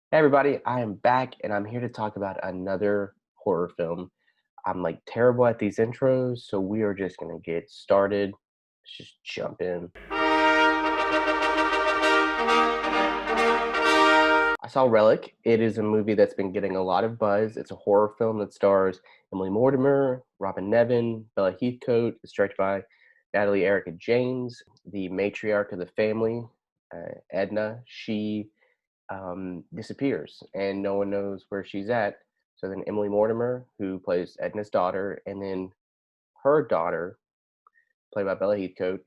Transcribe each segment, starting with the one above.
Hey everybody, I am back and I'm here to talk about another horror film. I'm like terrible at these intros, so we are just gonna get started. Let's just jump in. I saw Relic. It is a movie that's been getting a lot of buzz. It's a horror film that stars Emily Mortimer, Robin Nevin, Bella Heathcote. It's directed by Natalie Erica James, the matriarch of the family, Edna. She disappears and no one knows where she's at. So then Emily Mortimer, who plays Edna's daughter, and then her daughter, played by Bella Heathcote,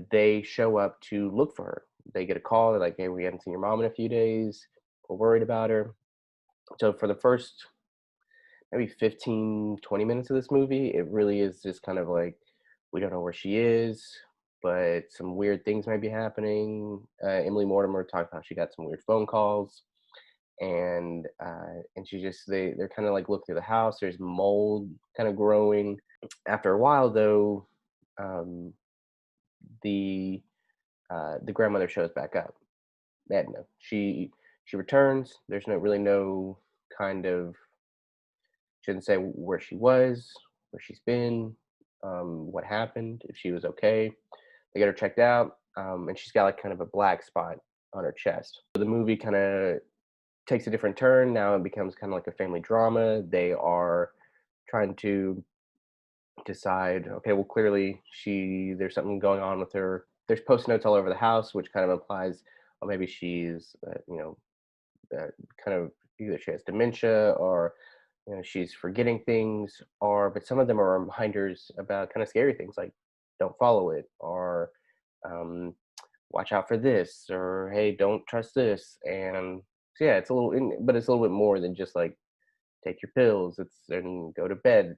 they show up to look for her. They get a call. They're like, "Hey, we haven't seen your mom in a few days. We're worried about her." So for the first maybe 15, 20 minutes of this movie, it really is just kind of like we don't know where she is, but some weird things might be happening. Emily Mortimer talked about she got some weird phone calls and she just they're kind of like look through the house. There's mold kind of growing. After a while, though, um, the grandmother shows back up. Edna. She returns. There's no kind of she doesn't say where she was, where she's been, what happened, if she was okay. They get her checked out, and she's got like kind of a black spot on her chest. So the movie kind of takes a different turn. Now it becomes kind of like a family drama. They are trying to decide, okay, well, clearly there's something going on with her. There's post notes all over the house, which kind of implies, oh, maybe she's, kind of either she has dementia or she's forgetting things, or but some of them are reminders about kind of scary things like don't follow it or um, watch out for this or hey, don't trust this. And so yeah, it's a little, but it's a little bit more than just like take your pills. It's and go to bed.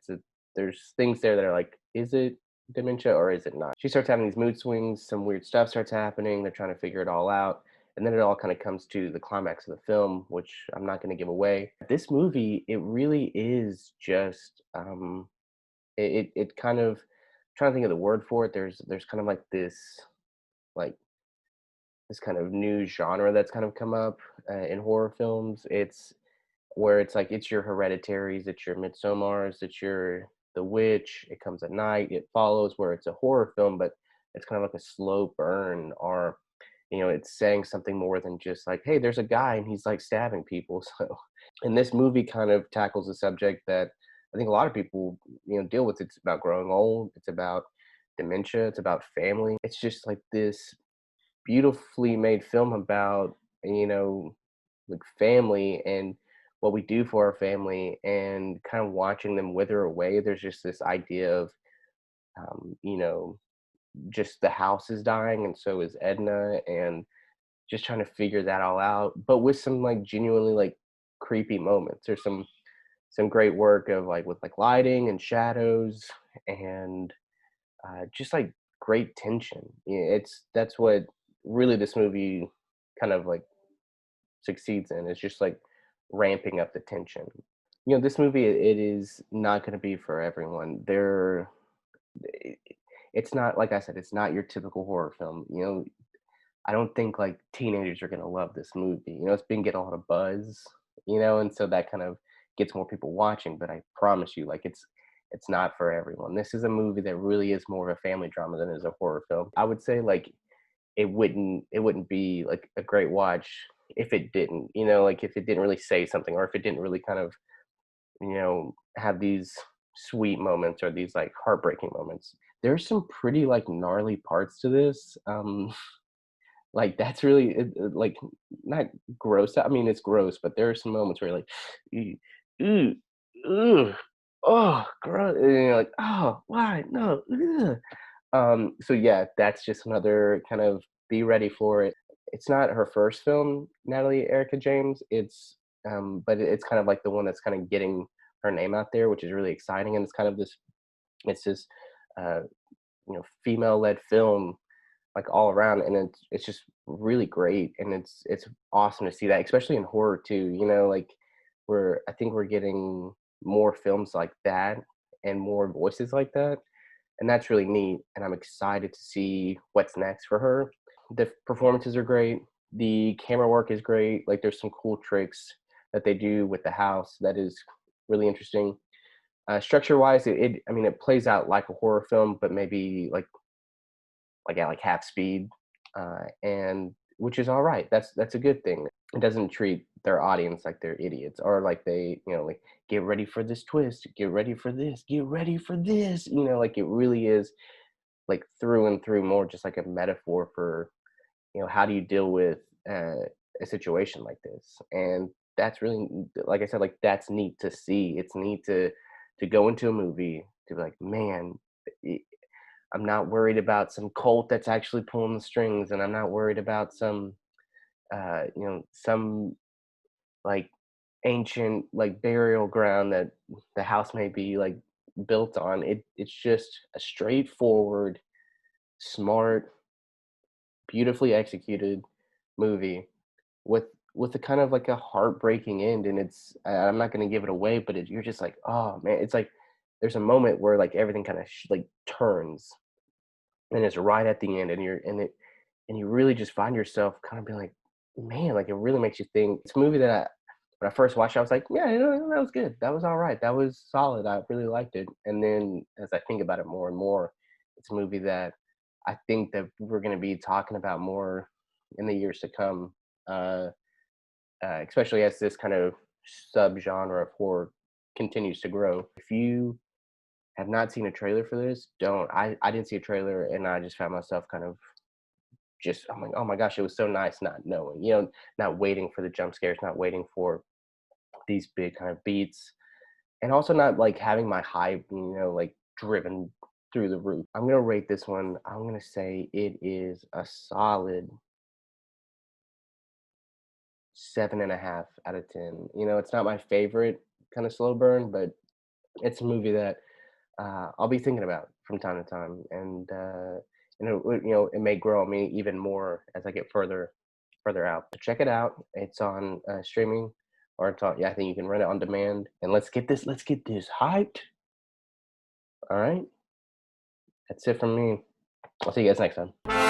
There's things there that are like, is it dementia or is it not? She starts having these mood swings. Some weird stuff starts happening. They're trying to figure it all out, and then it all kind of comes to the climax of the film, which I'm not going to give away. This movie, it really is just it kind of trying to think of the word for it. There's kind of like this kind of new genre that's kind of come up in horror films. It's where it's like it's your Hereditaries, it's your Midsommars, it's your The Witch, It Comes at Night, It Follows, where it's a horror film, but it's kind of like a slow burn, or it's saying something more than just like, hey, there's a guy and he's like stabbing people. So, and this movie kind of tackles a subject that I think a lot of people deal with. It's about growing old. It's about dementia. It's about family. It's just like this beautifully made film about like family and what we do for our family and kind of watching them wither away. There's just this idea of um, you know just the house is dying and so is Edna, and just trying to figure that all out, but with some like genuinely like creepy moments. There's some great work of like with like lighting and shadows and just like great tension. Yeah, it's that's what really this movie kind of like succeeds in. It's just like ramping up the tension. This movie it is not going to be for everyone. It- it's not like I said. It's not your typical horror film. I don't think like teenagers are going to love this movie. It's been getting a lot of buzz. And so that kind of gets more people watching. But I promise you, like it's not for everyone. This is a movie that really is more of a family drama than it is a horror film. I would say like it wouldn't be like a great watch if it didn't, like if it didn't really say something or if it didn't really kind of, have these sweet moments or these like heartbreaking moments. There's some pretty like gnarly parts to this. Like that's really like not gross. I mean, it's gross, but there are some moments where you're like, "Ew, ew, ugh, oh, gross," and you're like, "Oh, why? No." Ugh." So yeah, that's just another kind of be ready for it. It's not her first film, Natalie Erica James. But it's kind of like the one that's kind of getting her name out there, which is really exciting. And it's kind of it's this, uh, female-led film like all around, and it's just really great, and it's awesome to see that, especially in horror too. Like I think we're getting more films like that and more voices like that, and that's really neat. And I'm excited to see what's next for her. The performances are great. The camera work is great. Like there's some cool tricks that they do with the house that is really interesting. Structure wise, I mean it plays out like a horror film, but maybe like at like half speed, and which is all right. That's a good thing. It doesn't treat their audience like they're idiots or like they like get ready for this twist, get ready for this, get ready for this. Like it really is like through and through more just like a metaphor for how do you deal with a situation like this, and that's really like I said, like that's neat to see. It's neat to go into a movie to be like, man, i- I'm not worried about some cult that's actually pulling the strings, and I'm not worried about some like ancient like burial ground that the house may be like built on. It's just a straightforward, smart, beautifully executed movie with a kind of like a heartbreaking end, and I'm not going to give it away, but you're just like, oh man, it's like there's a moment where like everything kind of like turns, and it's right at the end, and you really just find yourself kind of being like, man, like it really makes you think. It's a movie that when I first watched it, I was like, yeah, that was good, that was all right, that was solid, I really liked it. And then as I think about it more and more, it's a movie that I think that we're going to be talking about more in the years to come, uh, especially as this kind of subgenre of horror continues to grow. If you have not seen a trailer for this, don't. I didn't see a trailer, and I just found myself kind of just, I'm like, oh my gosh, it was so nice not knowing, not waiting for the jump scares, not waiting for these big kind of beats, and also not like having my hype, like driven through the roof. I'm gonna rate this one. I'm gonna say it is a solid 7.5 out of 10. It's not my favorite kind of slow burn, but it's a movie that I'll be thinking about from time to time, and it may grow on me even more as I get further out. But check it out. It's on streaming, or it's on, yeah, I think you can rent it on demand. And let's get this hyped. All right, that's it from me. I'll see you guys next time.